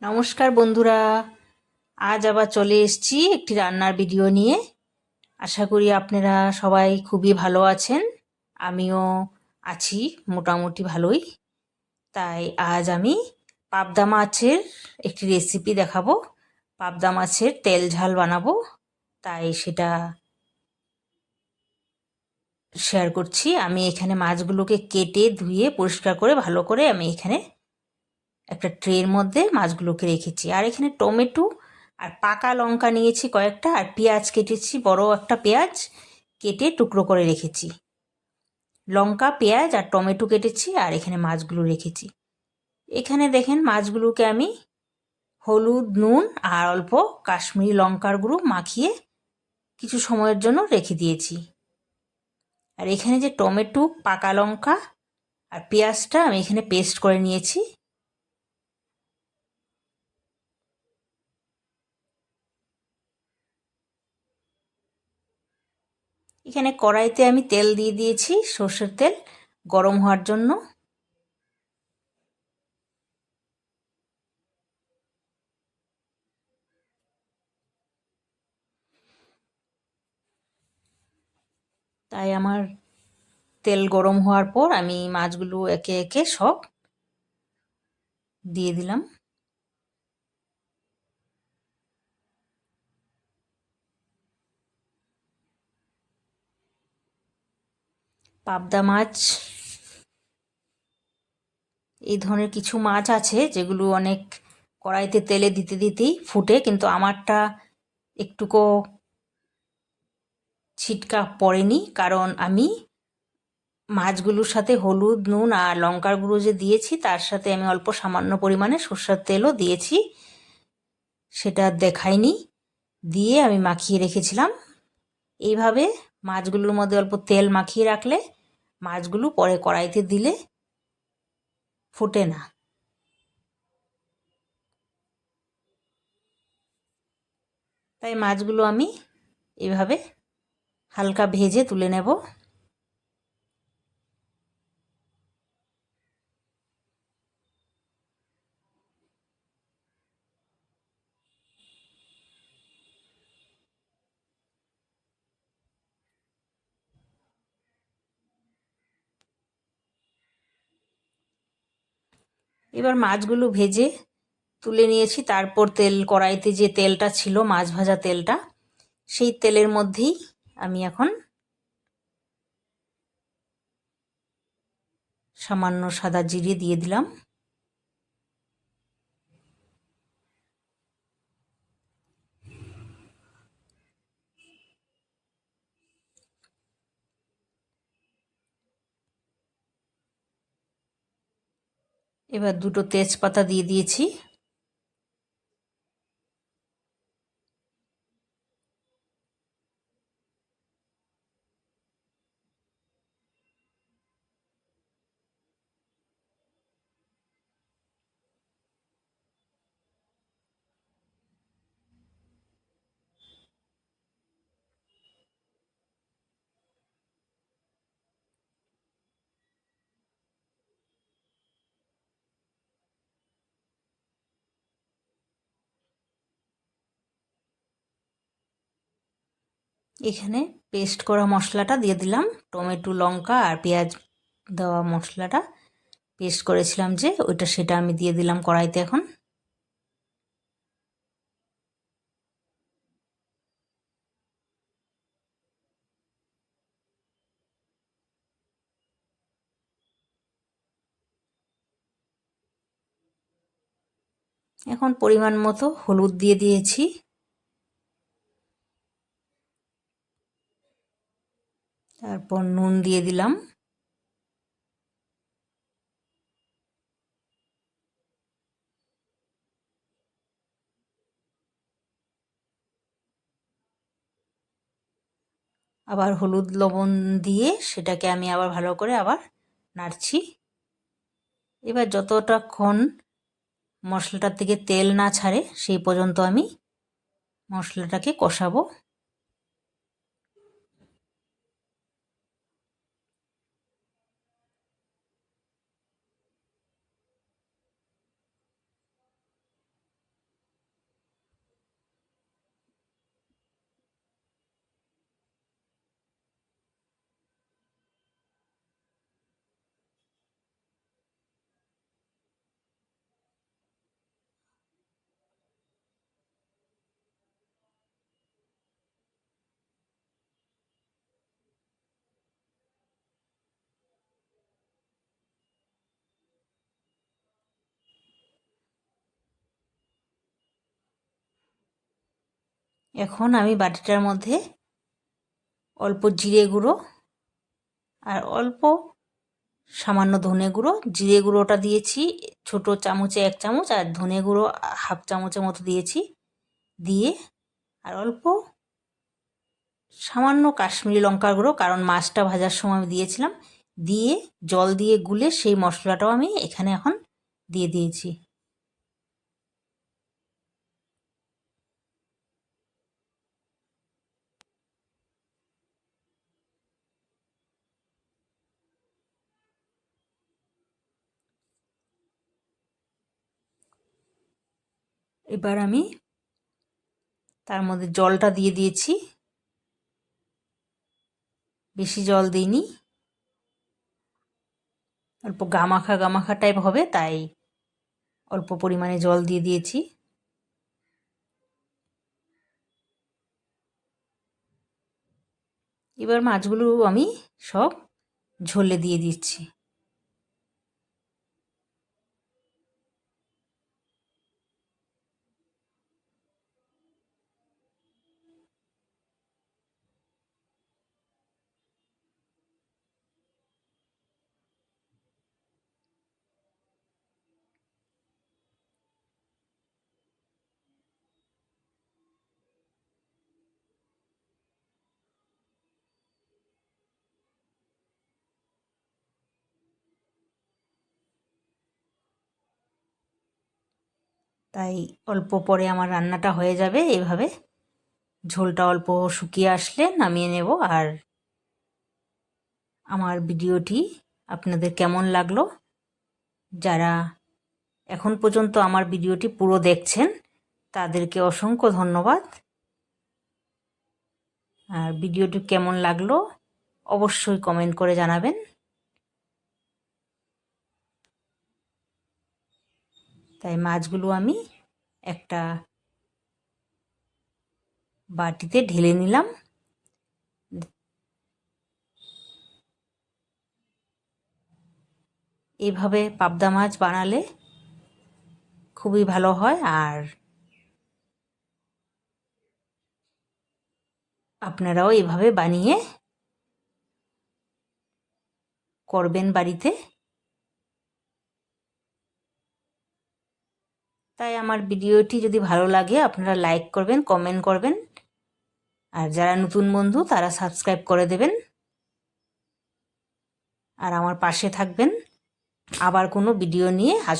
নমস্কার বন্ধুরা, আজ আবার চলে এসেছি একটি রান্নার ভিডিও নিয়ে। আশা করি আপনারা সবাই খুবই ভালো আছেন। আমিও আছি মোটামুটি ভালোই। তাই আজ আমি পাবদা মাছের একটি রেসিপি দেখাবো। পাবদা মাছের তেল ঝাল বানাবো, তাই সেটা শেয়ার করছি। আমি এখানে মাছগুলোকে কেটে ধুয়ে পরিষ্কার করে ভালো করে আমি এখানে একটা ট্রের মধ্যে মাছগুলোকে রেখেছি। আর এখানে টমেটো আর পাকা লঙ্কা নিয়েছি কয়েকটা, আর পেঁয়াজ কেটেছি, বড় একটা পেঁয়াজ কেটে টুকরো করে রেখেছি। লঙ্কা, পেঁয়াজ আর টমেটো কেটেছি, আর এখানে মাছগুলো রেখেছি। এখানে দেখেন মাছগুলোকে আমি হলুদ, নুন আর অল্প কাশ্মীরি লঙ্কার গুঁড়ো মাখিয়ে কিছু সময়ের জন্য রেখে দিয়েছি। আর এখানে যে টমেটো, পাকা লঙ্কা আর পেঁয়াজটা আমি এখানে পেস্ট করে নিয়েছি। এখানে কড়াইতে আমি তেল দিয়ে দিয়েছি, সর্ষের তেল গরম হওয়ার জন্য। তাই আমার তেল গরম হওয়ার পর আমি মাছগুলো একে একে সব দিয়ে দিলাম। পাবদা মাছ, এই ধরনের কিছু মাছ আছে যেগুলো অনেক কড়াইতে তেলে দিতে দিতেই ফুটে, কিন্তু আমারটা একটুকু ছিটকা পড়েনি, কারণ আমি মাছগুলোর সাথে হলুদ, নুন আর লঙ্কার গুঁড়ো যে দিয়েছি তার সাথে আমি অল্প সামান্য পরিমাণে সর্ষের তেলও দিয়েছি, সেটা দেখাইনি। দিয়ে আমি মাখিয়ে রেখেছিলাম। এইভাবে মাছগুলোর মধ্যে অল্প তেল মাখিয়ে রাখলে মাছগুলো পরে কড়াইতে দিলে ফোটে না। তাই মাছগুলো আমি এভাবে হালকা ভেজে তুলে নেব। এবার মাছগুলো ভেজে তুলে নিয়েছি। তারপর কড়াইতে যে তেলটা ছিল, মাছ ভাজা তেলটা, সেই তেলের মধ্যেই আমি এখন সামান্য সাদা জিরে দিয়ে দিলাম। এবার দুটো তেজপাতা দিয়ে দিয়েছি। এখানে পেস্ট করা মশলাটা দিয়ে দিলাম, টমেটো, লঙ্কা আর পেঁয়াজ দেওয়া মশলাটা পেস্ট করেছিলাম যে ওইটা, সেটা আমি দিয়ে দিলাম কড়াইতে। এখন পরিমাণ মতো হলুদ দিয়ে দিয়েছি। তারপর নুন দিয়ে দিলাম। আবার হলুদ, লবণ দিয়ে সেটাকে আমি আবার ভালো করে আবার নাড়ছি। এবার যতটাক্ষণ মশলাটার থেকে তেল না ছাড়ে সেই পর্যন্ত আমি মশলাটাকে কষাবো। এখন আমি বাটিটার মধ্যে অল্প জিরে গুঁড়ো আর অল্প সামান্য ধনে গুঁড়ো, জিরে গুঁড়োটা দিয়েছি ছোট চামচে 1 চামচ, আর ধনে গুঁড়ো হাফ চামচের মতো দিয়েছি, দিয়ে আর অল্প সামান্য কাশ্মীরি লঙ্কার গুঁড়ো, কারণ মাছটা ভাজার সময় আমি দিয়েছিলাম, দিয়ে জল দিয়ে গুলে সেই মশলাটাও আমি এখানে এখন দিয়ে দিয়েছি। এবার আমি তার মধ্যে জলটা দিয়ে দিয়েছি, বেশি জল দিইনি, অল্প গামাখা গামাখা টাইপ হবে, তাই অল্প পরিমাণে জল দিয়ে দিয়েছি। এবার মাছগুলো আমি সব ঝোলে দিয়ে দিচ্ছি। তাই অল্প পরে আমার রান্নাটা হয়ে যাবে। এভাবে ঝোলটা অল্প শুকিয়ে আসলে নামিয়ে নেব। আর আমার ভিডিওটি আপনাদের কেমন লাগলো, যারা এখন পর্যন্ত আমার ভিডিওটি পুরো দেখছেন তাদেরকে অসংখ্য ধন্যবাদ। আর ভিডিওটি কেমন লাগলো অবশ্যই কমেন্ট করে জানাবেন। তাই মাছগুলো আমি একটা বাটিতে ঢেলে নিলাম। এইভাবে পাবদা মাছ বানালে খুবই ভালো হয়। আর আপনারাও এভাবে বানিয়ে করবেন বাড়িতে। তাই আমার ভিডিওটি যদি ভালো লাগে আপনারা লাইক করবেন, কমেন্ট করবেন, আর যারা নতুন বন্ধু তারা সাবস্ক্রাইব করে দেবেন, আর আমার পাশে থাকবেন। আবার কোনো ভিডিও নিয়ে